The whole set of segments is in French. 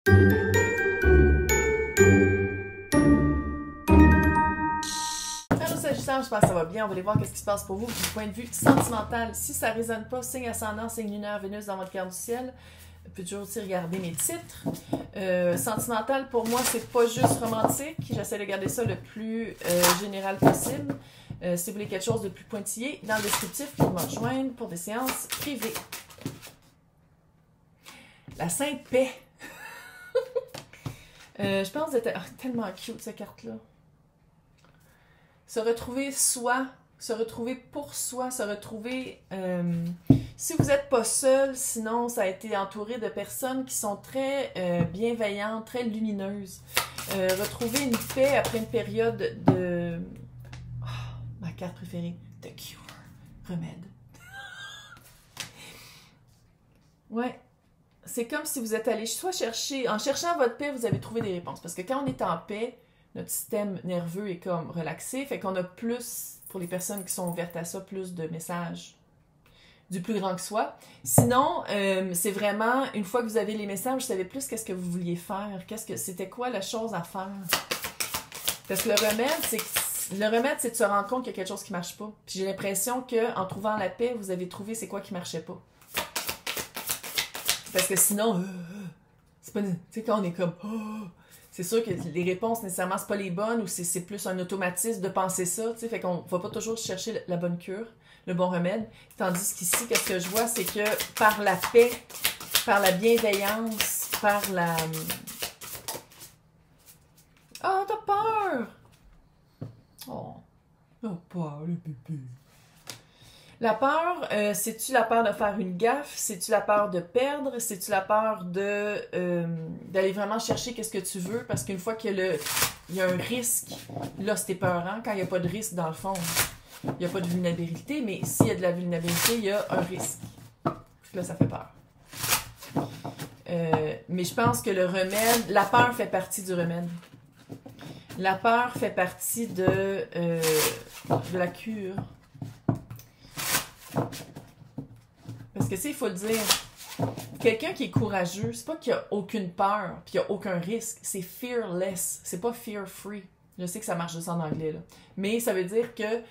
Allô Sagittaire, j'espère que ça va bien. On va aller voir qu'est-ce qui se passe pour vous du point de vue sentimental. Si ça ne résonne pas, signe ascendant, signe lunaire, Vénus dans votre carte du ciel. Vous pouvez toujours aussi regarder mes titres. Sentimental, pour moi, c'est pas juste romantique. J'essaie de garder ça le plus général possible. Si vous voulez quelque chose de plus pointillé, dans le descriptif, pour me rejoindre pour des séances privées. La Sainte Paix. Je pense que c'était tellement cute, cette carte-là. Se retrouver soi, se retrouver pour soi, se retrouver... si vous n'êtes pas seul, sinon ça a été entouré de personnes qui sont très bienveillantes, très lumineuses. Retrouver une paix après une période de... Oh, ma carte préférée, The Cure, remède. Ouais. C'est comme si vous êtes allé soit chercher... En cherchant votre paix, vous avez trouvé des réponses. Parce que quand on est en paix, notre système nerveux est comme relaxé. Fait qu'on a plus, pour les personnes qui sont ouvertes à ça, plus de messages du plus grand que soi. Sinon, c'est vraiment, une fois que vous avez les messages, vous savez plus qu'est-ce que vous vouliez faire. C'était quoi la chose à faire. Parce que le remède, c'est de se rendre compte qu'il y a quelque chose qui marche pas. Puis j'ai l'impression qu'en trouvant la paix, vous avez trouvé c'est quoi qui marchait pas. Parce que sinon, c'est pas, tu sais, quand on est comme, c'est sûr que les réponses, nécessairement, c'est pas les bonnes ou c'est plus un automatisme de penser ça, tu sais, fait qu'on va pas toujours chercher la bonne cure, le bon remède. Tandis qu'ici, qu'est-ce que je vois, c'est que par la paix, par la bienveillance, par la... Oh, t'as peur! Oh, t'as peur, le bébé. La peur, c'est-tu la peur de faire une gaffe? C'est-tu la peur de perdre? C'est-tu la peur de d'aller vraiment chercher qu'est-ce que tu veux? Parce qu'une fois qu'il y a un risque, là, c'est épeurant. Quand il n'y a pas de risque, dans le fond, il n'y a pas de vulnérabilité. Mais s'il y a de la vulnérabilité, il y a un risque. Là, ça fait peur. Mais je pense que le remède... La peur fait partie du remède. La peur fait partie de la cure. Parce que, tu sais, il faut le dire, quelqu'un qui est courageux, c'est pas qu'il n'y a aucune peur, puis il n'y a aucun risque, c'est fearless, c'est pas fear-free. Je sais que ça marche juste en anglais, là. Mais ça veut dire que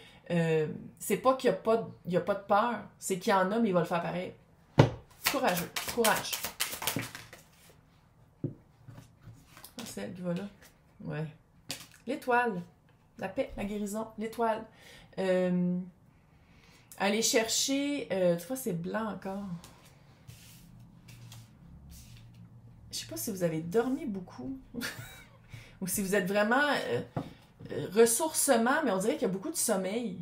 c'est pas qu'il n'y a pas de peur, c'est qu'il y en a, mais il va le faire pareil. Courageux, courage. C'est elle qui va là. Ouais. L'étoile, la paix, la guérison, l'étoile. Aller chercher... tu vois, c'est blanc encore. Je sais pas si vous avez dormi beaucoup. Ou si vous êtes vraiment... ressourcement, mais on dirait qu'il y a beaucoup de sommeil.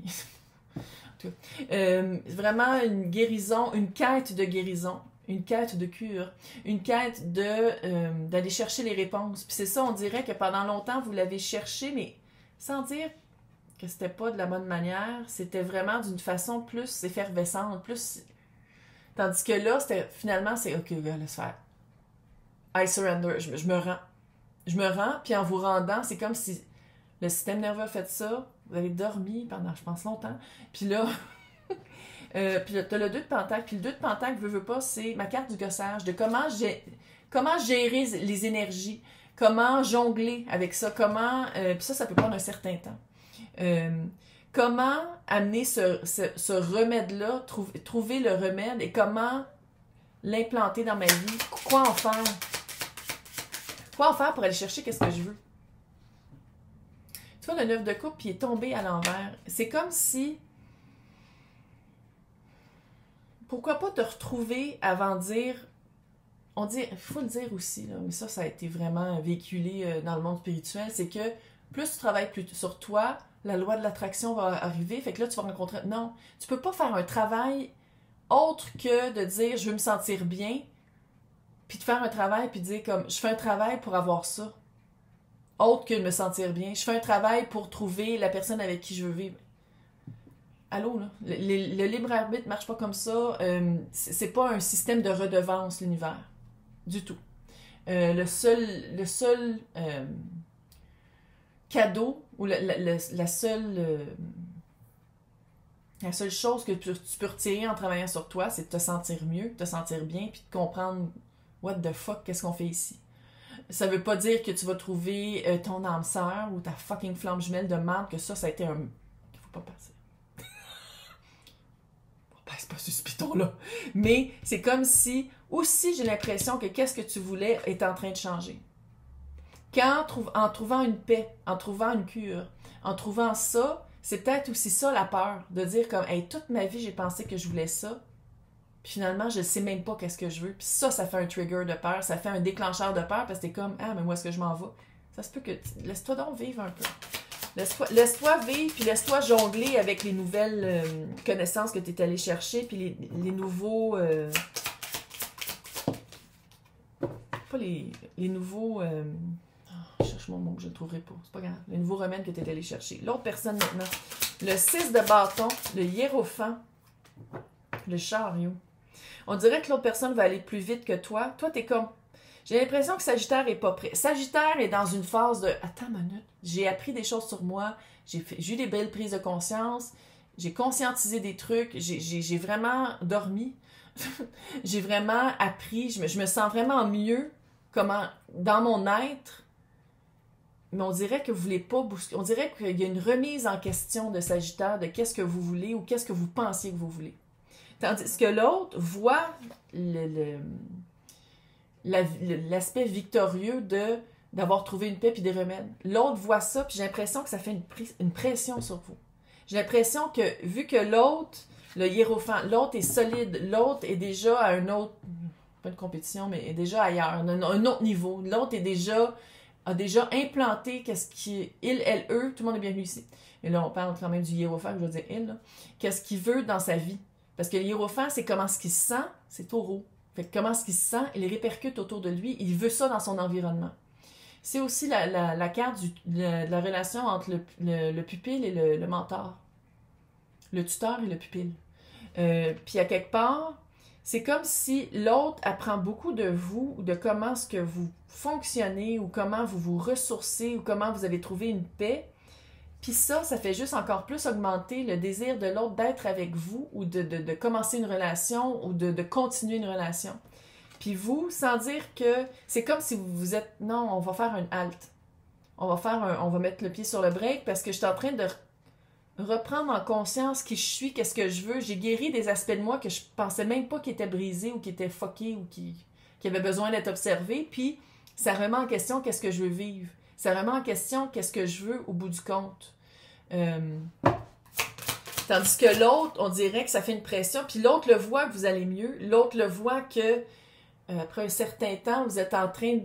Vraiment une guérison, une quête de guérison. Une quête de cure. Une quête d'aller chercher les réponses. Puis c'est ça, on dirait que pendant longtemps, vous l'avez cherché, mais sans dire... que c'était pas de la bonne manière, c'était vraiment d'une façon plus effervescente, plus... Tandis que là, finalement, c'est « Ok, laisse faire. I surrender. Je me rends. Je me rends, puis en vous rendant, c'est comme si le système nerveux a fait ça, vous avez dormi pendant, je pense, longtemps, puis là... puis là, t'as le 2 de Pentacle, puis le 2 de Pentacle, veux pas, c'est ma carte du gossage, de comment gérer les énergies, comment jongler avec ça, comment... puis ça peut prendre un certain temps. Comment amener ce remède-là, trouver le remède et comment l'implanter dans ma vie, quoi en faire? Quoi en faire pour aller chercher qu'est-ce que je veux? Tu vois, le 9 de coupe, puis il est tombé à l'envers. C'est comme si... Pourquoi pas te retrouver avant de dire... On dit, il faut le dire aussi, là, mais ça a été vraiment véhiculé dans le monde spirituel, c'est que plus tu travailles sur toi, la loi de l'attraction va arriver, fait que là, tu vas rencontrer... Non, tu peux pas faire un travail autre que de dire « je veux me sentir bien », puis de faire un travail, puis de dire comme « je fais un travail pour avoir ça », autre que de me sentir bien. Je fais un travail pour trouver la personne avec qui je veux vivre. Allô, là? Le libre arbitre marche pas comme ça. C'est pas un système de redevance, l'univers. Du tout. Le seul cadeau ou la seule chose que tu peux retirer en travaillant sur toi, c'est de te sentir mieux, de te sentir bien, puis de comprendre what the fuck, qu'est-ce qu'on fait ici. Ça veut pas dire que tu vas trouver ton âme sœur ou ta fucking flamme jumelle de merde, que ça a été un... Il faut pas passer. On passe pas sur ce piton-là. Mais c'est comme si, aussi j'ai l'impression que qu'est-ce que tu voulais est en train de changer. En trouvant une paix, en trouvant une cure, en trouvant ça, c'est peut-être aussi ça la peur, de dire comme, hey, toute ma vie j'ai pensé que je voulais ça, puis finalement je sais même pas qu'est-ce que je veux, puis ça fait un trigger de peur, ça fait un déclencheur de peur, parce que t'es comme, ah, mais où est-ce que je m'en vais? Ça se peut que, laisse-toi donc vivre un peu. Laisse-toi vivre, puis laisse-toi jongler avec les nouvelles connaissances que tu es allé chercher, puis les nouveaux... pas les nouveaux... je cherche mon mot, je ne le trouverai pas. C'est pas grave. Les nouveaux remèdes que tu es allé chercher. L'autre personne maintenant. Le 6 de bâton, le hiérophant, le chariot. On dirait que l'autre personne va aller plus vite que toi. Toi, tu es comme... J'ai l'impression que Sagittaire est pas prêt. Sagittaire est dans une phase de... Attends une minute. J'ai appris des choses sur moi. J'ai eu des belles prises de conscience. J'ai conscientisé des trucs. J'ai vraiment dormi. J'ai vraiment appris. Je me sens vraiment mieux dans mon être. Mais on dirait que vous voulez pas bousculer. On dirait qu'il y a une remise en question de Sagittaire de qu'est-ce que vous voulez ou qu'est-ce que vous pensiez que vous voulez. Tandis que l'autre voit l'aspect victorieux d'avoir trouvé une paix et des remèdes. L'autre voit ça, puis j'ai l'impression que ça fait une pression sur vous. J'ai l'impression que, vu que l'autre, le hiérophant, l'autre est solide, l'autre est déjà à un autre, pas une compétition, mais est déjà ailleurs, un autre niveau. L'autre a déjà implanté qu'est-ce qui est il, elle, eux, tout le monde est bienvenu ici. Et là, on parle quand même du hiérophant, je veux dire il, là. Qu'est-ce qu'il veut dans sa vie. Parce que le hiérophant, c'est comment ce qu'il se sent, c'est taureau. Fait que comment ce qu'il se sent, il répercute autour de lui, il veut ça dans son environnement. C'est aussi la carte de la relation entre le pupille et le mentor. Le tuteur et le pupille. Puis à quelque part, c'est comme si l'autre apprend beaucoup de vous, de comment est-ce que vous fonctionnez, ou comment vous vous ressourcez, ou comment vous avez trouvé une paix. Puis ça fait juste encore plus augmenter le désir de l'autre d'être avec vous, ou de commencer une relation, ou de continuer une relation. Puis vous, sans dire que... C'est comme si vous êtes... Non, on va faire une halte. On va mettre le pied sur le break, parce que je suis en train de reprendre en conscience qui je suis, qu'est-ce que je veux. J'ai guéri des aspects de moi que je pensais même pas qui étaient brisés, ou qui étaient fuckés, ou qui avaient besoin d'être observés. Puis ça remet en question qu'est-ce que je veux vivre. Ça remet en question qu'est-ce que je veux au bout du compte. Tandis que l'autre, on dirait que ça fait une pression, puis l'autre le voit que vous allez mieux, l'autre le voit que après un certain temps, vous êtes en train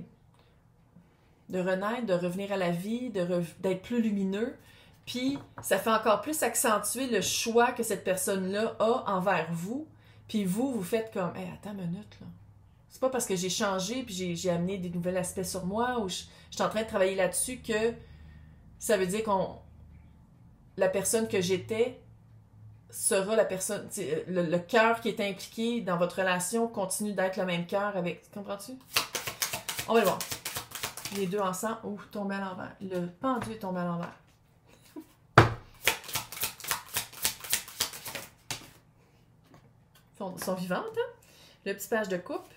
de renaître, de revenir à la vie, d'être plus lumineux, puis ça fait encore plus accentuer le choix que cette personne-là a envers vous, puis vous faites comme « Hey, attends une minute, là. C'est pas parce que j'ai changé, puis j'ai amené des nouveaux aspects sur moi, ou je suis en train de travailler là-dessus que ça veut dire la personne que j'étais sera la personne, le cœur qui est impliqué dans votre relation continue d'être le même cœur avec, comprends-tu? On va le voir. Les deux ensemble, tombé à l'envers. Le pendu est tombé à l'envers. Ils sont vivantes, hein? Le petit page de coupe.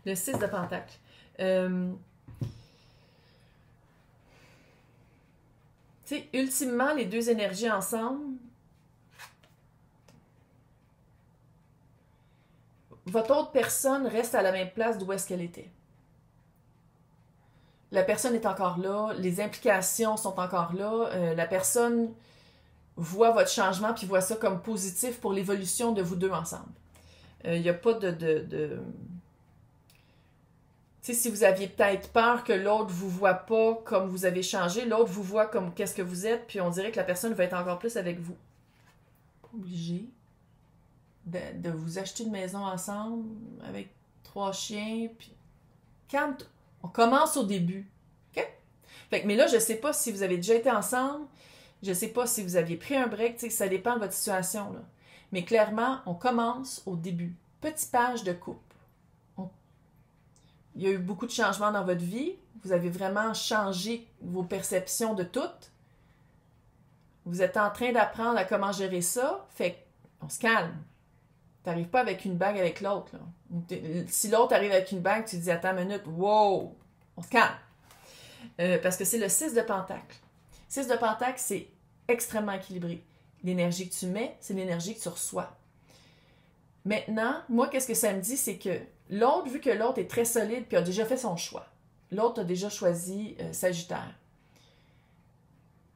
Le 6 de pentacle. Tu sais, ultimement, les deux énergies ensemble, votre autre personne reste à la même place d'où est-ce qu'elle était. La personne est encore là, les implications sont encore là, la personne voit votre changement puis voit ça comme positif pour l'évolution de vous deux ensemble. Il n'y a pas de... Tu sais, si vous aviez peut-être peur que l'autre vous voit pas comme vous avez changé, l'autre vous voit comme qu'est-ce que vous êtes, puis on dirait que la personne va être encore plus avec vous. Pas obligé de vous acheter une maison ensemble avec 3 chiens, puis quand on commence au début, ok? Fait que, mais là, je sais pas si vous avez déjà été ensemble, je sais pas si vous aviez pris un break, tu sais, ça dépend de votre situation, là. Mais clairement, on commence au début. Petite page de coupe. Il y a eu beaucoup de changements dans votre vie. Vous avez vraiment changé vos perceptions de tout. Vous êtes en train d'apprendre à comment gérer ça. Fait qu'on se calme. T'arrives pas avec une bague avec l'autre, là. Si l'autre arrive avec une bague, tu te dis, attends une minute, wow, on se calme. Parce que c'est le 6 de Pentacle. 6 de Pentacle, c'est extrêmement équilibré. L'énergie que tu mets, c'est l'énergie que tu reçois. Maintenant, moi, qu'est-ce que ça me dit, c'est que l'autre, vu que l'autre est très solide puis a déjà fait son choix, l'autre a déjà choisi Sagittaire,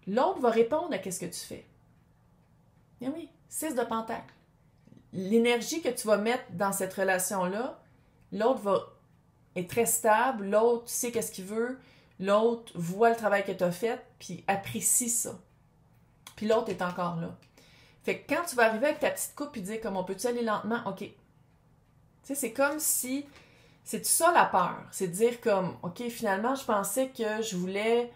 l'autre va répondre à ce que tu fais. Et oui, 6 de Pentacle. L'énergie que tu vas mettre dans cette relation-là, l'autre est très stable, l'autre sait qu'est-ce qu'il veut, l'autre voit le travail que tu as fait, puis apprécie ça. Puis l'autre est encore là. Fait que quand tu vas arriver avec ta petite coupe et dire comme on peut-tu aller lentement, ok. Tu sais, c'est comme si, c'est ça la peur, c'est de dire comme, ok, finalement je pensais que je voulais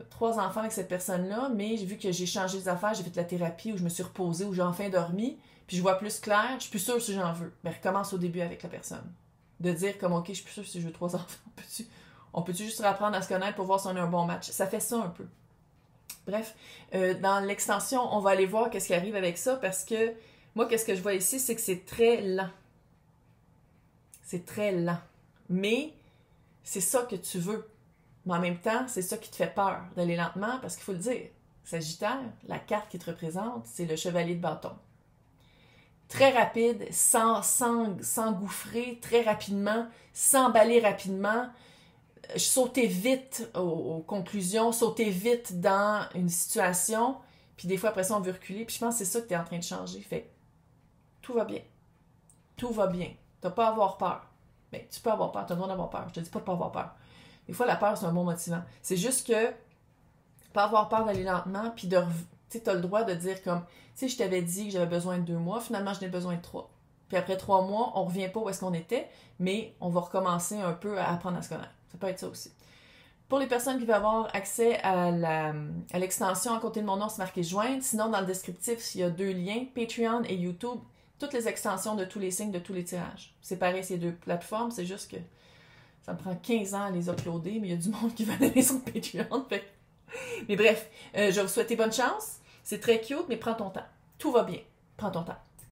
3 enfants avec cette personne-là, mais j'ai vu que j'ai changé des affaires, j'ai fait de la thérapie, où je me suis reposée, où j'ai enfin dormi, puis je vois plus clair, je suis plus sûre si j'en veux. Mais recommence au début avec la personne. De dire comme, ok, je suis plus sûre si je veux 3 enfants, on peut-tu juste apprendre à se connaître pour voir si on a un bon match? Ça fait ça un peu. Bref, dans l'extension, on va aller voir qu'est-ce qui arrive avec ça, parce que moi, qu'est-ce que je vois ici, c'est que c'est très lent. C'est très lent. Mais c'est ça que tu veux. Mais en même temps, c'est ça qui te fait peur, d'aller lentement, parce qu'il faut le dire. Sagittaire, la carte qui te représente, c'est le chevalier de bâton. Très rapide, s'engouffrer très rapidement, s'emballer rapidement, sauter vite aux conclusions, sauter vite dans une situation, puis des fois après ça on veut reculer, puis je pense que c'est ça que tu es en train de changer. Fait tout va bien. Tout va bien. Tu n'as pas à avoir peur. Bien, tu peux avoir peur, tu as le droit d'avoir peur. Je te dis pas de pas avoir peur. Des fois, la peur, c'est un bon motivant. C'est juste que pas avoir peur d'aller lentement, puis tu as le droit de dire comme, tu sais, je t'avais dit que j'avais besoin de 2 mois, finalement, j'en ai besoin de 3. Puis après 3 mois, on revient pas où est-ce qu'on était, mais on va recommencer un peu à apprendre à se connaître. Ça peut être ça aussi. Pour les personnes qui veulent avoir accès à l'extension à côté de mon nom, c'est marqué joindre. Sinon, dans le descriptif, il y a 2 liens, Patreon et YouTube, toutes les extensions de tous les signes, de tous les tirages. C'est pareil, ces 2 plateformes, c'est juste que ça me prend 15 ans à les uploader, mais il y a du monde qui va aller sur Patreon. Fait. Mais bref, je vais vous souhaiter bonne chance. C'est très cute, mais prends ton temps. Tout va bien. Prends ton temps.